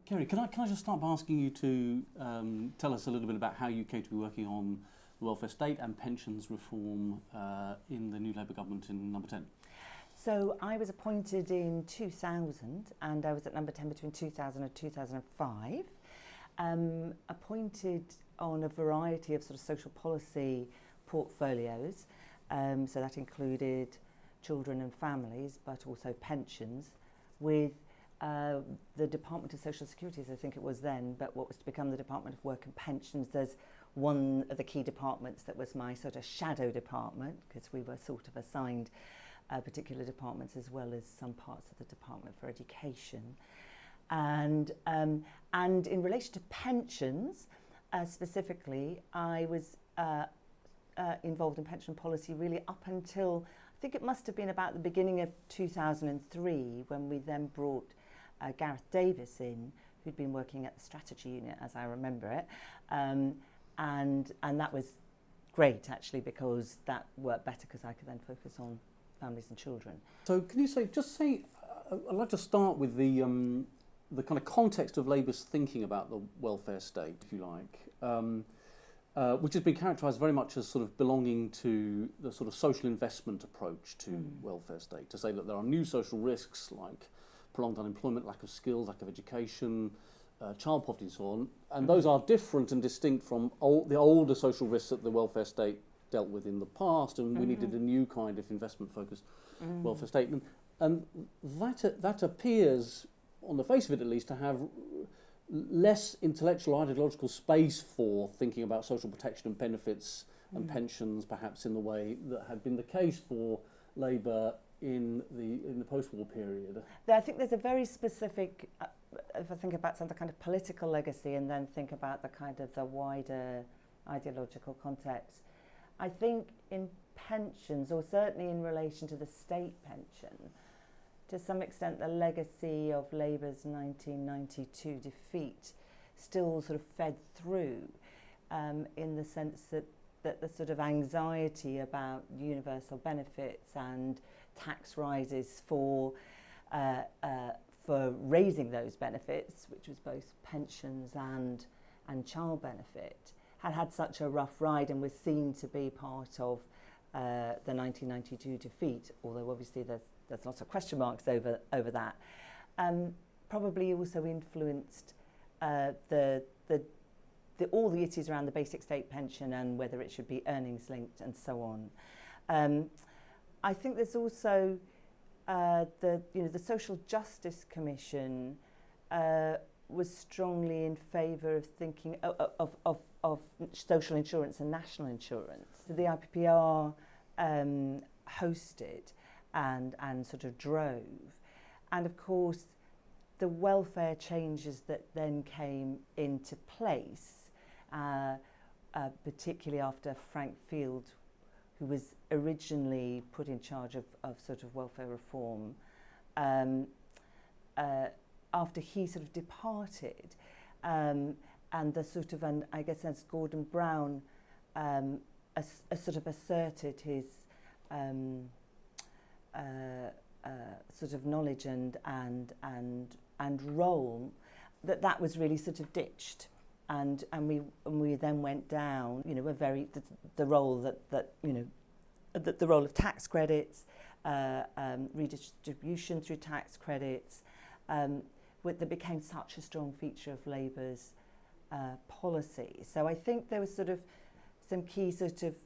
Carey, can I just start by asking you to tell us a little bit about how you came to be working on the welfare state and pensions reform in the new Labour government in Number 10? So I was appointed in 2000 and I was at Number 10 between 2000 and 2005. Appointed on a variety of sort of social policy portfolios. So that included children and families, but also pensions, with the Department of Social Security, as I think it was then, but what was to become the Department of Work and Pensions. There's one of the key departments that was my sort of shadow department, because we were sort of assigned particular departments as well as some parts of the Department for Education. And in relation to pensions, specifically, I was involved in pension policy really up until, I think it must have been about the beginning of 2003, when we then brought Gareth Davis in, who'd been working at the strategy unit, as I remember it. And that was great, actually, because that worked better because I could then focus on families and children. So can you say, I'd like to start with the kind of context of Labour's thinking about the welfare state, if you like, which has been characterised very much as sort of belonging to the sort of social investment approach to welfare state, to say that there are new social risks like prolonged unemployment, lack of skills, lack of education, child poverty and so on, and those are different and distinct from the older social risks that the welfare state dealt with in the past, and we needed a new kind of investment-focused welfare state. And that appears, on the face of it at least, to have less intellectual, ideological space for thinking about social protection and benefits and pensions, perhaps in the way that had been the case for Labour in the post-war period. I think there's a very specific, if I think about some of the kind of political legacy and then think about the kind of the wider ideological context, I think in pensions, or certainly in relation to the state pension, to some extent the legacy of Labour's 1992 defeat still sort of fed through, in the sense that the sort of anxiety about universal benefits and tax rises for raising those benefits, which was both pensions and child benefit, had such a rough ride and was seen to be part of the 1992 defeat, although obviously there's lots of question marks over that. Probably also influenced all the issues around the basic state pension and whether it should be earnings linked and so on. I think there's also the Social Justice Commission was strongly in favour of thinking of social insurance and national insurance. So the IPPR hosted and sort of drove. And of course, the welfare changes that then came into place, particularly after Frank Field, who was originally put in charge of sort of welfare reform, after he sort of departed, and the sort of, and I guess as Gordon Brown sort of asserted his sort of knowledge and role, that was really sort of ditched, and we then went down, the role that the role of tax credits, redistribution through tax credits, that became such a strong feature of Labour's policy. So I think there was sort of some key sort of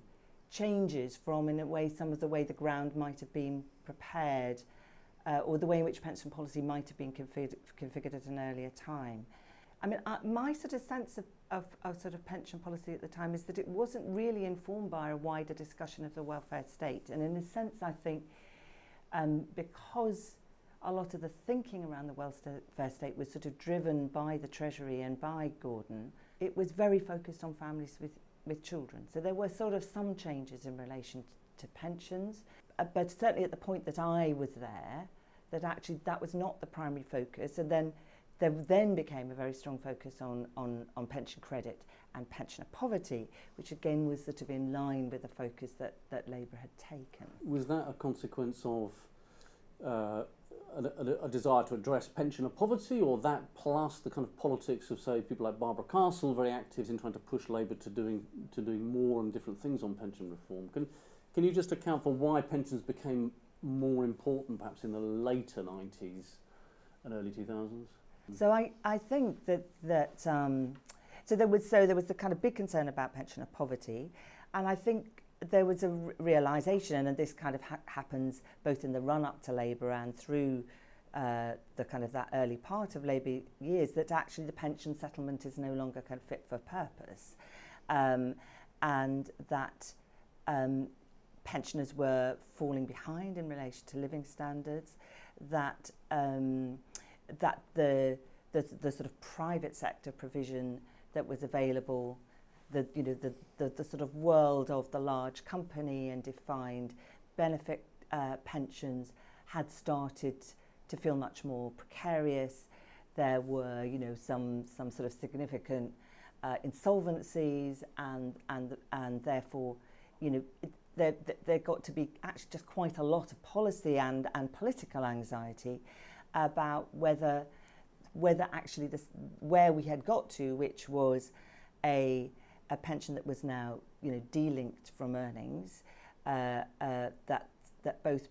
changes from, in a way, some of the way the ground might have been prepared, or the way in which pension policy might have been configured at an earlier time. I mean, my sort of sense of sort of pension policy at the time is that it wasn't really informed by a wider discussion of the welfare state. And in a sense, I think, because a lot of the thinking around the welfare state was sort of driven by the Treasury and by Gordon, it was very focused on families with children. So there were sort of some changes in relation to pensions, but certainly at the point that I was there, that actually that was not the primary focus. And then there then became a very strong focus on pension credit and pensioner poverty, which again was sort of in line with the focus that Labour had taken. Was that a consequence of a desire to address pensioner poverty, or that plus the kind of politics of, say, people like Barbara Castle, very active in trying to push Labour to doing more and different things on pension reform? Can you just account for why pensions became more important, perhaps in the later 90s and early 2000s? So I think that there was the kind of big concern about pensioner poverty, and I think there was a realisation, and this kind of happens both in the run-up to Labour and through the kind of that early part of Labour years, that actually the pension settlement is no longer kind of fit for purpose, and that pensioners were falling behind in relation to living standards, that that the sort of private sector provision that was available, the sort of world of the large company and defined benefit pensions had started to feel much more precarious. There were, some sort of significant insolvencies, and therefore, there got to be actually just quite a lot of policy and political anxiety about whether actually where we had got to, which was a pension that was now delinked from earnings, that both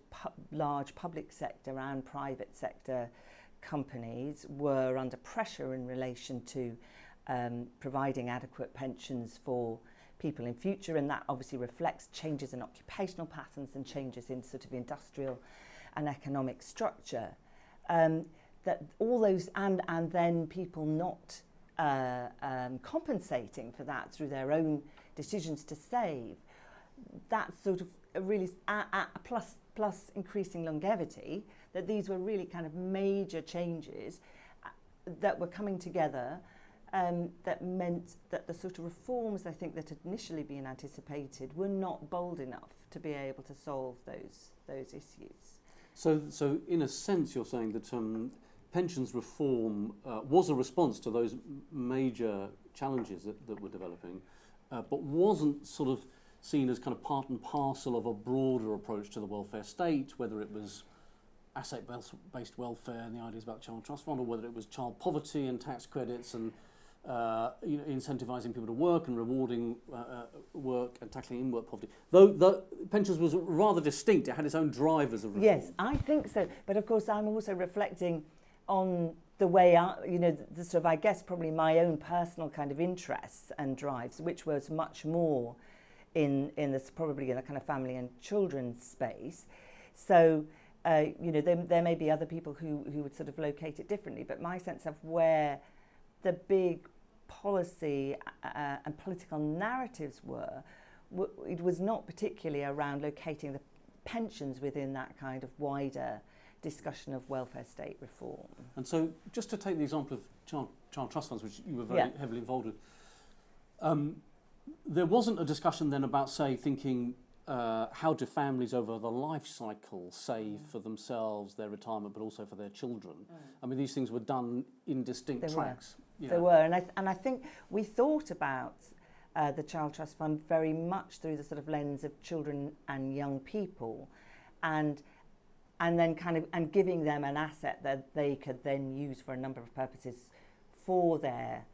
large public sector and private sector companies were under pressure in relation to providing adequate pensions for people in future, and that obviously reflects changes in occupational patterns and changes in sort of industrial and economic structure. That all those and then people not compensating for that through their own decisions to save, that sort of really plus increasing longevity, that these were really kind of major changes that were coming together, that meant that the sort of reforms I think that had initially been anticipated were not bold enough to be able to solve those issues. So in a sense you're saying that pensions reform was a response to those major challenges that were developing, but wasn't sort of seen as kind of part and parcel of a broader approach to the welfare state, whether it was asset-based welfare and the ideas about child trust fund, or whether it was child poverty and tax credits and incentivising people to work and rewarding work and tackling in-work poverty. Though the pensions was rather distinct, it had its own drivers of reform. Yes, I think so. But of course, I'm also reflecting on the way, the sort of, I guess, probably my own personal kind of interests and drives, which was much more in this probably in a kind of family and children's space. So, there may be other people who would sort of locate it differently, but my sense of where the big policy and political narratives were, it was not particularly around locating the pensions within that kind of wider discussion of welfare state reform. And so, just to take the example of child trust funds, which you were very heavily involved with, there wasn't a discussion then about, say, thinking how do families over the life cycle save for themselves, their retirement, but also for their children. I mean, these things were done in distinct tracks. They were, and I think we thought about the Child Trust Fund very much through the sort of lens of children and young people, and then kind of giving them an asset that they could then use for a number of purposes for their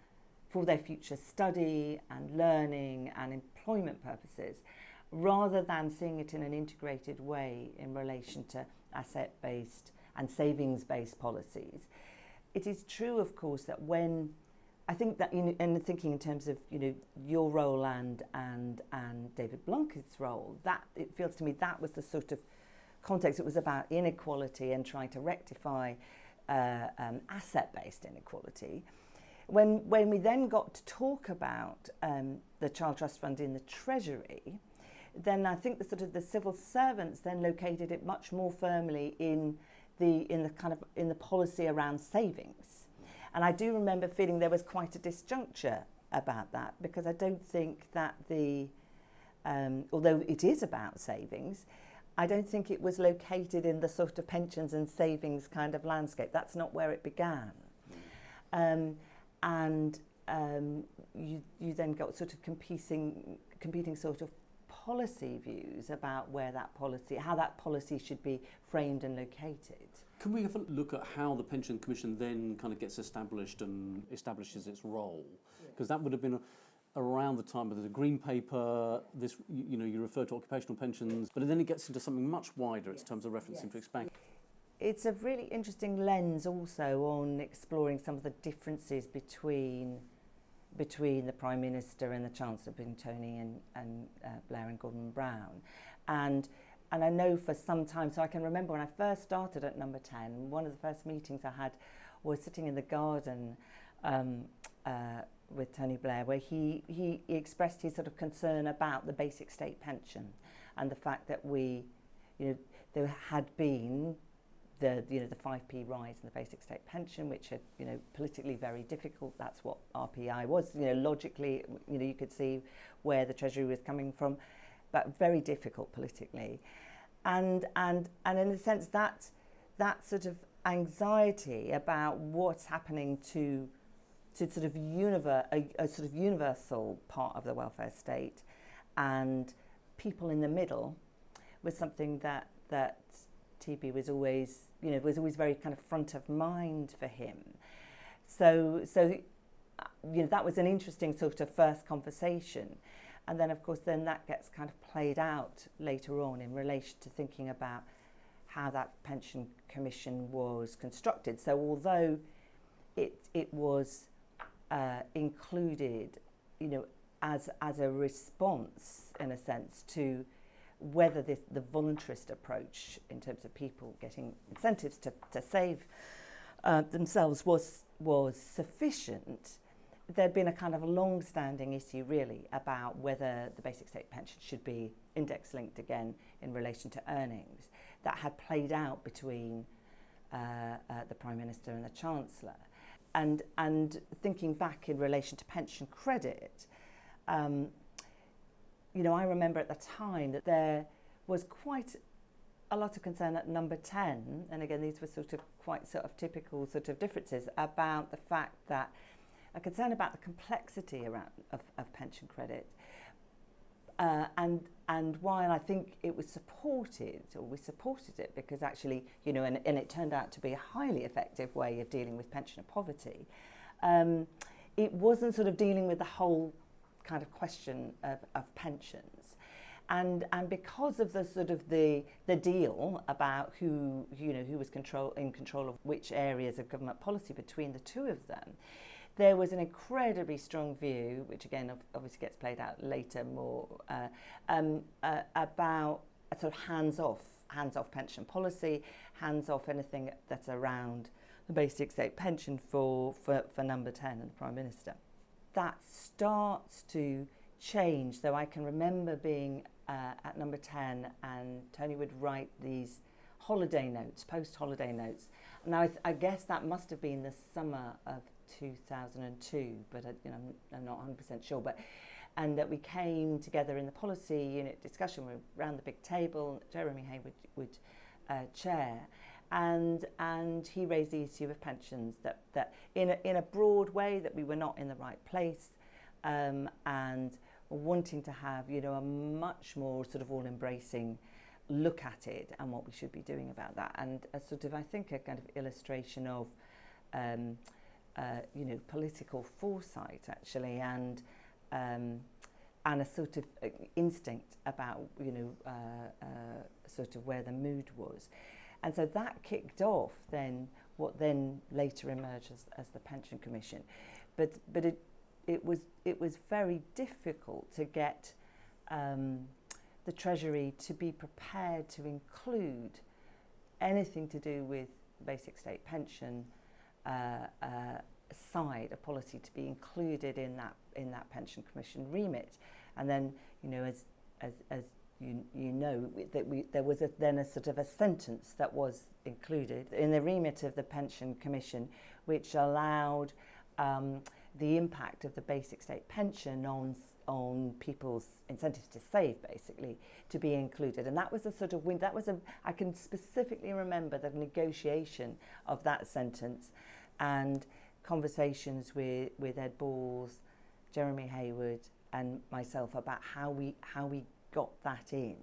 future study and learning and employment purposes, rather than seeing it in an integrated way in relation to asset-based and savings-based policies. It is true, of course, that when I think that and thinking in terms of your role and David Blunkett's role, that it feels to me that was the sort of context. It was about inequality and trying to rectify asset-based inequality. When we then got to talk about the Child Trust Fund in the Treasury, then I think the civil servants then located it much more firmly in the policy around savings. And I do remember feeling there was quite a disjuncture about that, because I don't think that although it is about savings, I don't think it was located in the sort of pensions and savings kind of landscape. That's not where it began. You then got sort of competing sort of policy views about how that policy should be framed and located. Can we have a look at how the Pension Commission then kind of gets established and establishes its role? Because that would have been around the time of the Green Paper. This, you refer to occupational pensions, but then it gets into something much wider in terms of referencing to expansion. It's a really interesting lens also on exploring some of the differences between the Prime Minister and the Chancellor, being Tony and Blair and Gordon Brown. And I know for some time, so I can remember when I first started at Number 10, one of the first meetings I had was sitting in the garden with Tony Blair, where he expressed his sort of concern about the basic state pension and the fact that there had been the 5p rise in the basic state pension, which had, politically very difficult. That's what RPI was. Logically, you could see where the Treasury was coming from, but very difficult politically. And in a sense, that sort of anxiety about what's happening to sort of a sort of universal part of the welfare state and people in the middle was something that TB was always very kind of front of mind for him. So that was an interesting sort of first conversation. And then, of course, that gets kind of played out later on in relation to thinking about how that pension commission was constructed. So although it was included, as a response, in a sense, to whether the voluntarist approach in terms of people getting incentives to save themselves was sufficient, there'd been a kind of long-standing issue really about whether the basic state pension should be index-linked again in relation to earnings. That had played out between the Prime Minister and the Chancellor. And thinking back in relation to pension credit, I remember at the time that there was quite a lot of concern at Number 10, and again these were sort of quite sort of typical sort of differences about the fact that a concern about the complexity around of pension credit, and while I think it was supported, or we supported it because actually, and it turned out to be a highly effective way of dealing with pensioner poverty, it wasn't sort of dealing with the whole kind of question of pensions. And because of the sort of the deal about who was in control of which areas of government policy between the two of them, there was an incredibly strong view, which again obviously gets played out later more, about a sort of hands-off pension policy, hands-off anything that's around the basic state pension for Number 10 and the Prime Minister. That starts to change. So I can remember being at Number 10, and Tony would write these holiday notes, post-holiday notes. Now I guess that must have been the summer of 2002, but I'm not 100% sure. And that we came together in the policy unit discussion around the big table. Jeremy Hayward would chair, and he raised the issue of pensions, that in a broad way, that we were not in the right place, and wanting to have a much more sort of all-embracing look at it and what we should be doing about that, and a sort of, I think, a kind of illustration of political foresight actually, and a sort of instinct about sort of where the mood was. And so that kicked off then what then later emerged as the Pension Commission. But it was very difficult to get the Treasury to be prepared to include anything to do with basic state pension side, a policy to be included in that Pension Commission remit. And then, as there was then a sort of a sentence that was included in the remit of the Pension Commission, which allowed the impact of the basic state pension on people's incentives to save, basically, to be included. And that was a sort of win. I can specifically remember the negotiation of that sentence and conversations with Ed Balls, Jeremy Hayward, and myself about how we got that in,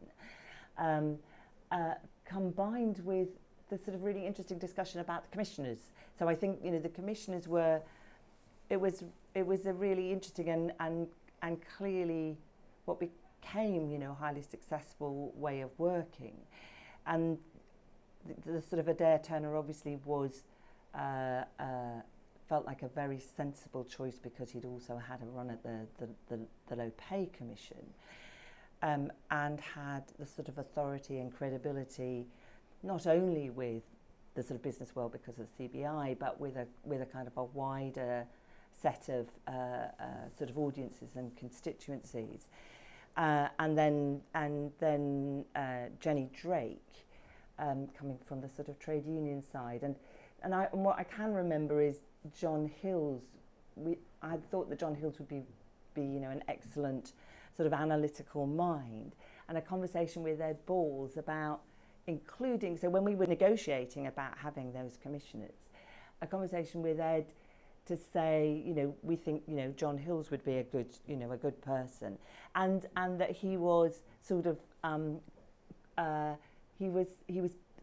combined with sort of really interesting discussion about the commissioners. So I think, you know, the commissioners were, it was a really interesting and clearly what became, you know, a highly successful way of working. And the sort of Adair Turner obviously was felt like a very sensible choice because he'd also had a run at the Low Pay Commission, and had the sort of authority and credibility not only with the sort of business world because of the CBI, but with a kind of a wider set of sort of audiences and constituencies. And then Jenny Drake, coming from the sort of trade union side, and what I can remember is John Hills. I thought that John Hills would be you know, an excellent sort of analytical mind, and a conversation with Ed Balls about including. So when we were negotiating about having those commissioners, a conversation with Ed to say, you know, we think, you know, John Hills would be a good person, and that he was sort of he was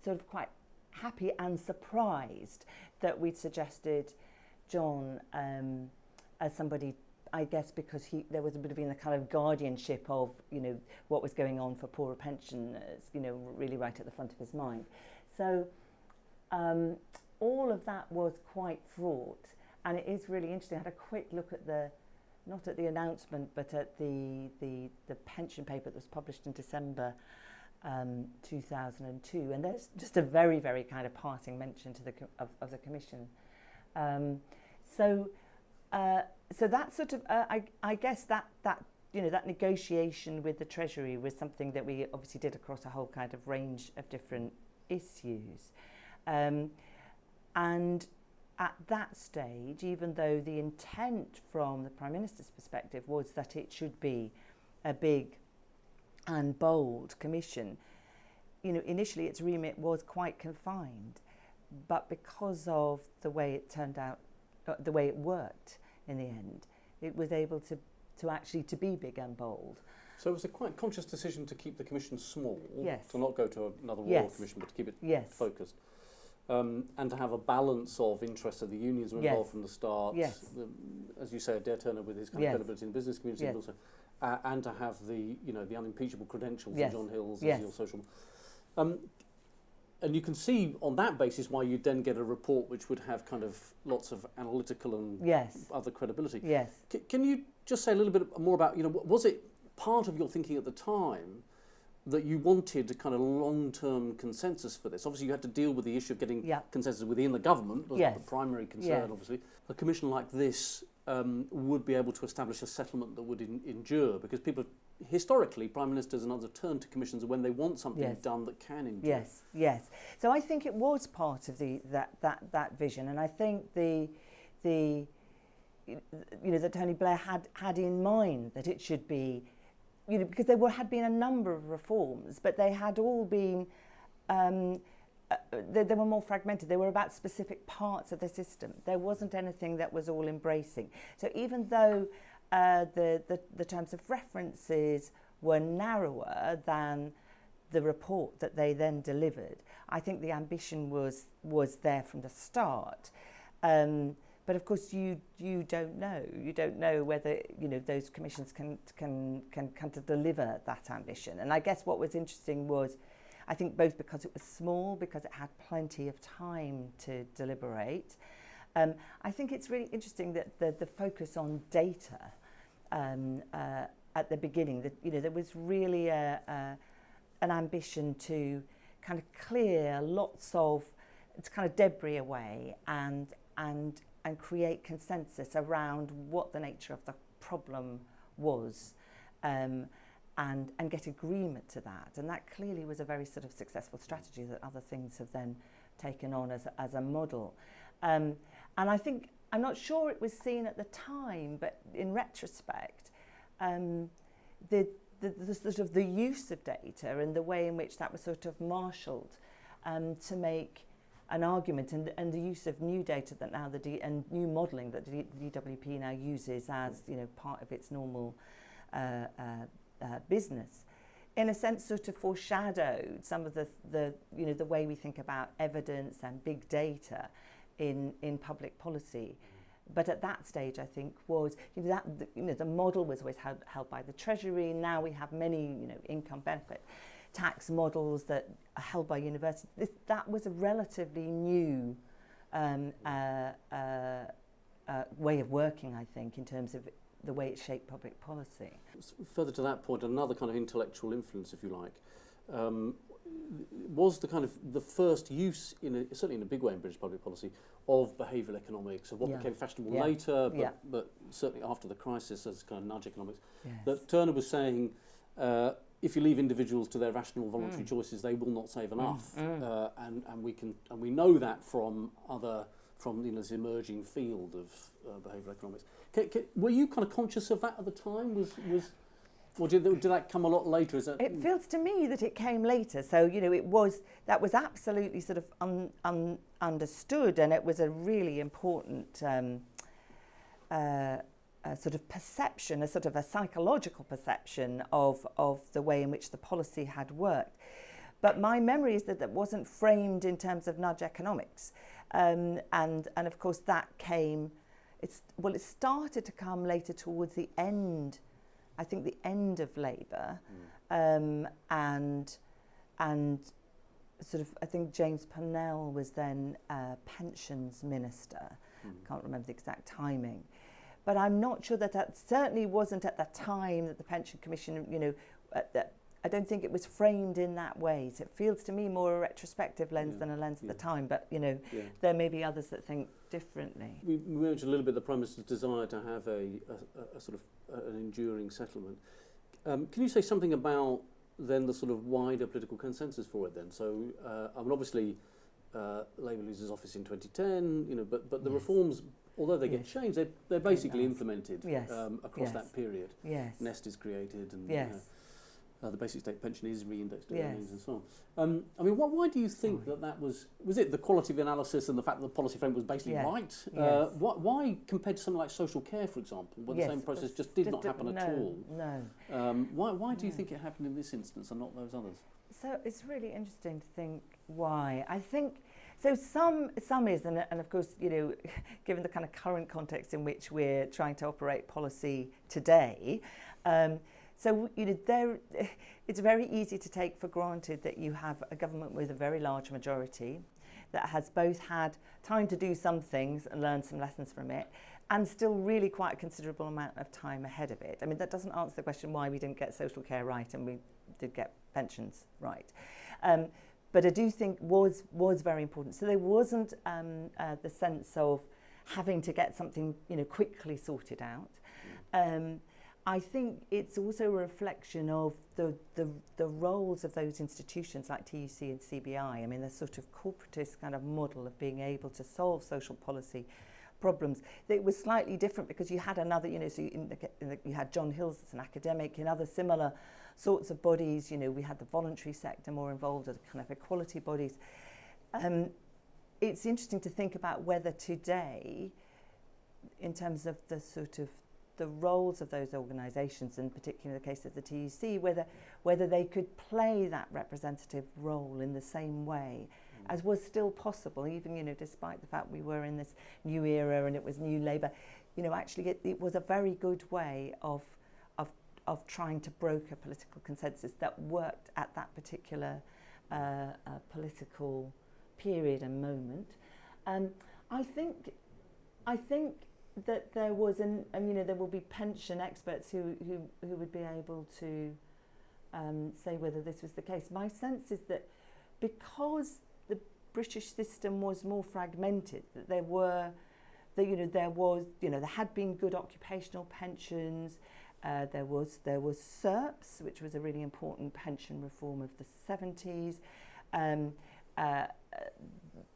sort of quite happy and surprised that we'd suggested John as somebody, I guess, because there was a bit of a kind of guardianship of, you know, what was going on for poorer pensioners, you know, really right at the front of his mind. So all of that was quite fraught. And it is really interesting. I had a quick look at not at the announcement, but at the pension paper that was published in December 2002. And there's just a very, very kind of passing mention to of the Commission. So that sort of, I guess that you know, that negotiation with the Treasury was something that we obviously did across a whole kind of range of different issues. And at that stage, even though the intent from the Prime Minister's perspective was that it should be a big and bold commission, you know, initially its remit was quite confined, but because of the way it turned out, the way it worked in the end, it was able to actually to be big and bold. So it was a quite conscious decision to keep the commission small, yes, to not go to another royal yes, commission, but to keep it yes, focused. And to have a balance of interests of the unions were involved, yes, from the start. Yes. As you say, Adair Turner with his kind, yes, of credibility in the business community, yes, but also, and to have the, you know, the unimpeachable credentials, yes, of John Hills, yes, as your social. And you can see on that basis why you'd then get a report which would have kind of lots of analytical and, yes, other credibility. Yes. Can you just say a little bit more about, you know, was it part of your thinking at the time that you wanted a kind of long-term consensus for this? Obviously, you had to deal with the issue of getting, yeah, consensus within the government. Was, yes, the primary concern, yes, obviously. A commission like this would be able to establish a settlement that would endure, because people, historically, Prime Ministers and others turn to commissions when they want something, yes, done that can endure. Yes, yes. So I think it was part of that vision, and I think the you know, that Tony Blair had in mind that it should be, you know, because there had been a number of reforms, but they had all been, they were more fragmented. They were about specific parts of the system. There wasn't anything that was all embracing. So even though the terms of references were narrower than the report that they then delivered, I think the ambition was there from the start. But of course, you don't know. You don't know whether, you know, those commissions can come to deliver that ambition. And I guess what was interesting was, I think both because it was small, because it had plenty of time to deliberate. I think it's really interesting that the focus on data at the beginning, that, you know, there was really an ambition to kind of clear lots of kind of debris away and create consensus around what the nature of the problem was, and get agreement to that. And that clearly was a very sort of successful strategy that other things have then taken on as a model. And I think, I'm not sure it was seen at the time, but in retrospect, the sort of the use of data and the way in which that was sort of marshalled to make an argument, and the use of new data that now and new modelling that the DWP now uses as, you know, part of its normal business, in a sense, sort of foreshadowed some of the way we think about evidence and big data in public policy. But at that stage, I think was the model was always held by the Treasury. Now we have many income benefit tax models that are held by universities. That was a relatively new way of working, I think, in terms of the way it shaped public policy. Further to that point, another kind of intellectual influence, if you like, was the kind of the first use, certainly in a big way in British public policy, of behavioural economics, of what became fashionable later, but certainly after the crisis as kind of nudge economics. Yes. That Turner was saying, if you leave individuals to their rational voluntary choices, they will not save enough, and we know that from this emerging field of behavioural economics. Were you kind of conscious of that at the time? Or did that come a lot later? It feels to me that it came later. So that was absolutely sort of understood, and it was a really important sort of perception, a sort of a psychological perception of the way in which the policy had worked. But my memory is that wasn't framed in terms of nudge economics, and of course that came. It started to come later towards the end. I think the end of Labour, and sort of I think James Purnell was then pensions minister. I can't remember the exact timing, but I'm not sure that certainly wasn't at the time that the Pension Commission, I don't think it was framed in that way. So it feels to me more a retrospective lens than a lens at the time. But there may be others that think differently. We mentioned a little bit the Prime Minister's desire to have a sort of an enduring settlement. Can you say something about then the sort of wider political consensus for it then? So obviously Labour loses office in 2010, but the reforms, although they get changed, they're basically implemented across that period. Yes. Nest is created, and the basic state pension is re-indexed to earnings and so on. Why do you think that was it the quality of the analysis and the fact that the policy frame was basically right? Yes. Why, compared to something like social care, for example, where the same process just did not happen at all? No. Why do you think it happened in this instance and not those others? So it's really interesting to think why. I think so. Some is, and of course, given the kind of current context in which we're trying to operate policy today. So, it's very easy to take for granted that you have a government with a very large majority that has both had time to do some things and learn some lessons from it, and still really quite a considerable amount of time ahead of it. I mean, that doesn't answer the question why we didn't get social care right and we did get pensions right. But I do think was very important. So there wasn't the sense of having to get something, quickly sorted out. I think it's also a reflection of the roles of those institutions like TUC and CBI. I mean, the sort of corporatist kind of model of being able to solve social policy problems. It was slightly different because you had another, so you had John Hills as an academic, in other similar sorts of bodies. We had the voluntary sector more involved, as kind of equality bodies. It's interesting to think about whether today, in terms of the sort of the roles of those organisations, and particularly in the case of the TUC, whether they could play that representative role in the same way as was still possible, even despite the fact we were in this new era and it was new Labour. Actually it was a very good way of trying to broker political consensus that worked at that particular political period and moment. I think that there was there will be pension experts who would be able to say whether this was the case. My sense is that because the British system was more fragmented, that there had been good occupational pensions. There was SERPs, which was a really important pension reform of the 70s.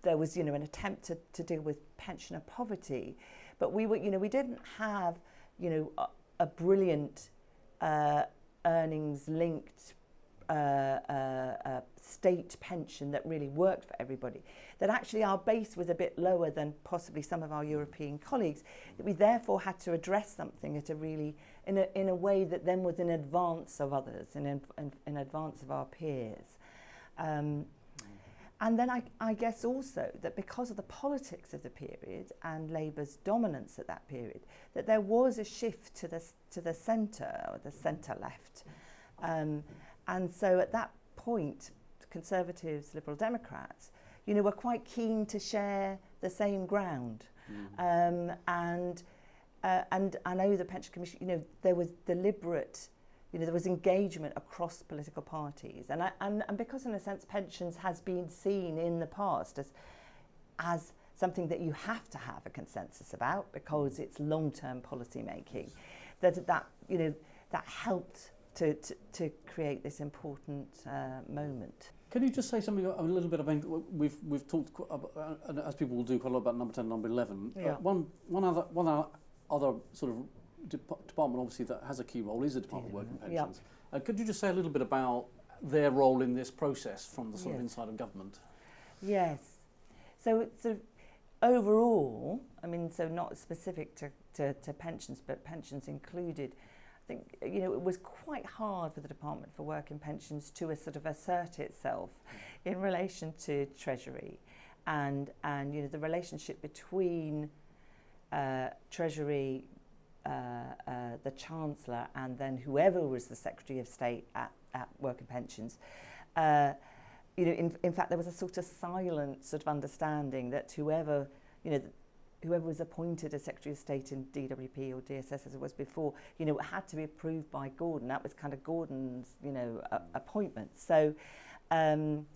There was an attempt to deal with pensioner poverty. But we didn't have, a brilliant earnings-linked state pension that really worked for everybody, that actually our base was a bit lower than possibly some of our European colleagues, that we therefore had to address something at a really, in a way that then was in advance of others, in advance of our peers. And then I guess also that because of the politics of the period and Labour's dominance at that period, that there was a shift to the centre, or the centre-left. And so at that point, Conservatives, Liberal Democrats, were quite keen to share the same ground. And I know the Pension Commission, there was deliberate, there was engagement across political parties. And because in a sense pensions has been seen in the past as something that you have to have a consensus about because it's long-term policy making, that helped to create this important moment. Can you just say something a little bit about, we've talked, as people will do, quite a lot about number 10 and number 11. Yeah. One other sort of department obviously that has a key role is the Department of Work and Pensions. Yep. Could you just say a little bit about their role in this process from the sort of inside of government? Yes. So sort of overall, so not specific to pensions, but pensions included, I think, it was quite hard for the Department for Work and Pensions to sort of assert itself in relation to Treasury and the relationship between Treasury, the Chancellor, and then whoever was the Secretary of State at Work and Pensions. In fact, there was a sort of silent sort of understanding that whoever was appointed as Secretary of State in DWP or DSS as it was before, it had to be approved by Gordon. That was kind of Gordon's, appointment. So, and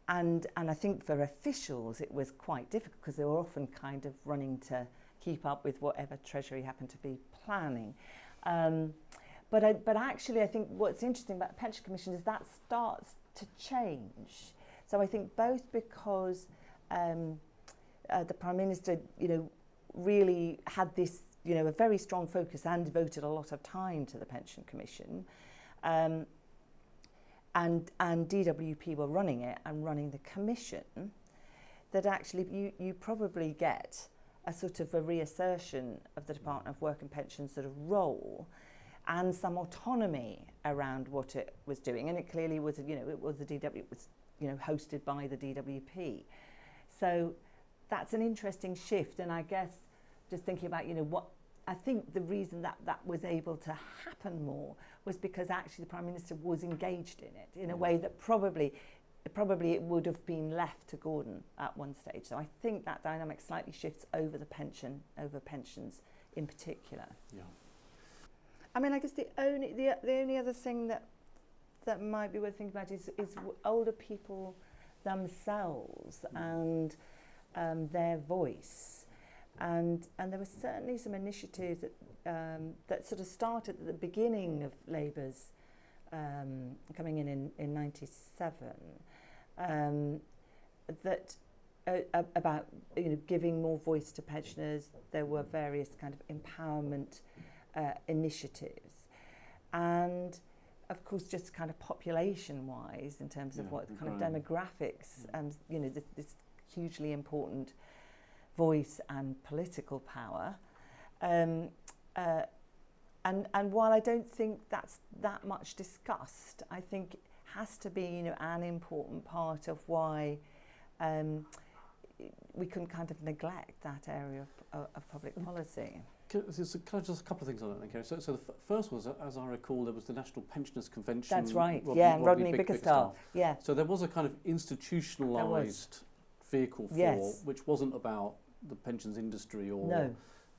I think for officials it was quite difficult because they were often kind of running to keep up with whatever Treasury happened to be planning. But actually I think what's interesting about the Pension Commission is that starts to change. So I think both because the Prime Minister, really had this, a very strong focus and devoted a lot of time to the Pension Commission, and DWP were running it and running the commission, that actually you probably get a sort of a reassertion of the Department of Work and Pensions sort of role and some autonomy around what it was doing. And it clearly was, it was hosted by the DWP. So that's an interesting shift. And I guess just thinking about, what I think the reason that was able to happen more was because actually the Prime Minister was engaged in it in a way that probably it would have been left to Gordon at one stage. So I think that dynamic slightly shifts over pensions in particular. Yeah. I guess the only other thing that might be worth thinking about is older people themselves and their voice. And there were certainly some initiatives that sort of started at the beginning of Labour's coming in 97, that about giving more voice to pensioners. There were various kind of empowerment initiatives, and of course just kind of population-wise in terms of what kind of demographics and this hugely important voice and political power. And while I don't think that's that much discussed, I think it has to be an important part of why we couldn't kind of neglect that area of public policy. Can I just a couple of things on that then, Carey? So the first was, as I recall, there was the National Pensioners Convention. That's right, Rodney Bickerstaffe. Yeah. So there was a kind of institutionalised vehicle which wasn't about the pensions industry or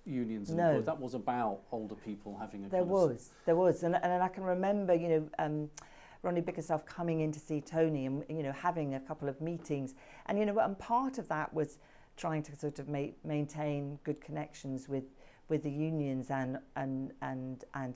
unions. And that was about older people having a There was. And I can remember, Rodney Bickerstaffe coming in to see Tony and, having a couple of meetings. And, and part of that was trying to sort of maintain good connections with the unions and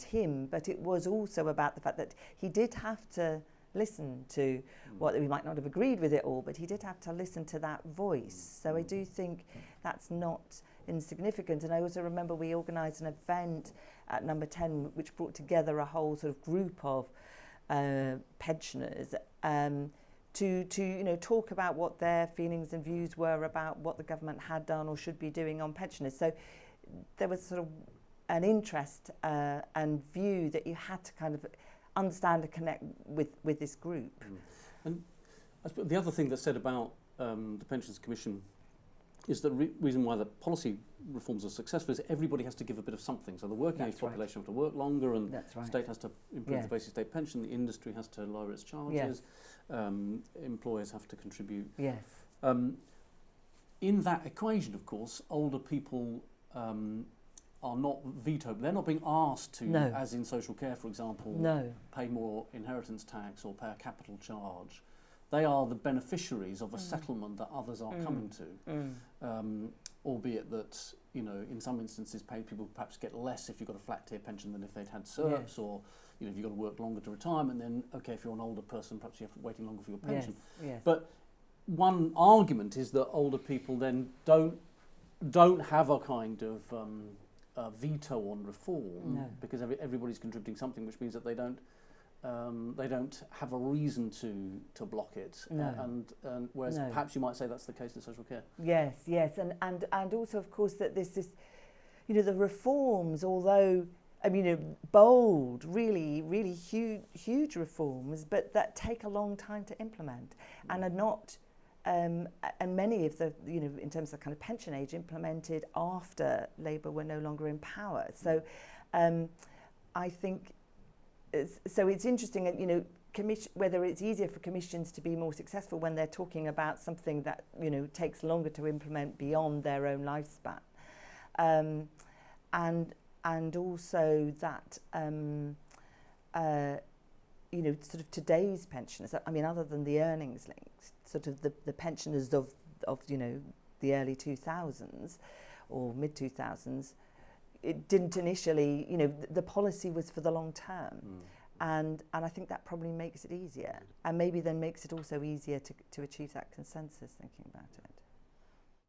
him, but it was also about the fact that he did have to listen to what we might not have agreed with it all, but he did have to listen to that voice. So I do think that's not insignificant. And I also remember we organised an event at Number 10 which brought together a whole sort of group of pensioners to talk about what their feelings and views were about what the government had done or should be doing on pensioners. So there was sort of an interest and view that you had to kind of understand and connect with this group. And I suppose the other thing that's said about the Pensions Commission is the reason why the policy reforms are successful is everybody has to give a bit of something. So the working age population have to work longer, and the state has to improve the basic state pension, the industry has to lower its charges, employers have to contribute. Yes. In that equation, of course, older people are not vetoed. They're not being asked to, as in social care, for example, pay more inheritance tax or pay a capital charge. They are the beneficiaries of a settlement that others are coming to, albeit that, you know, in some instances, paid people perhaps get less if you've got a flat tier pension than if they'd had SERPs, or, you know, if you've got to work longer to retirement, then, okay, if you're an older person, perhaps you have to waiting longer for your pension. But one argument is that older people then don't have a kind of veto on reform because everybody's contributing something, which means that they don't have a reason to block it. And whereas perhaps you might say that's the case in social care. Yes, and also, of course, that this you know, the reforms, although I mean, you know, bold, really huge reforms, but that take a long time to implement, and are not. And many of the, you know, in terms of kind of pension age, implemented after Labour were no longer in power. So I think, so it's interesting, you know, whether it's easier for commissions to be more successful when they're talking about something that, you know, takes longer to implement beyond their own lifespan. And also that, you know, sort of today's pensioners, I mean, other than the earnings links, sort of the pensioners of you know, the early 2000s or mid 2000s, it didn't initially, you know, the policy was for the long term. And I think that probably makes it easier, and maybe then makes it also easier to achieve that consensus, thinking about it.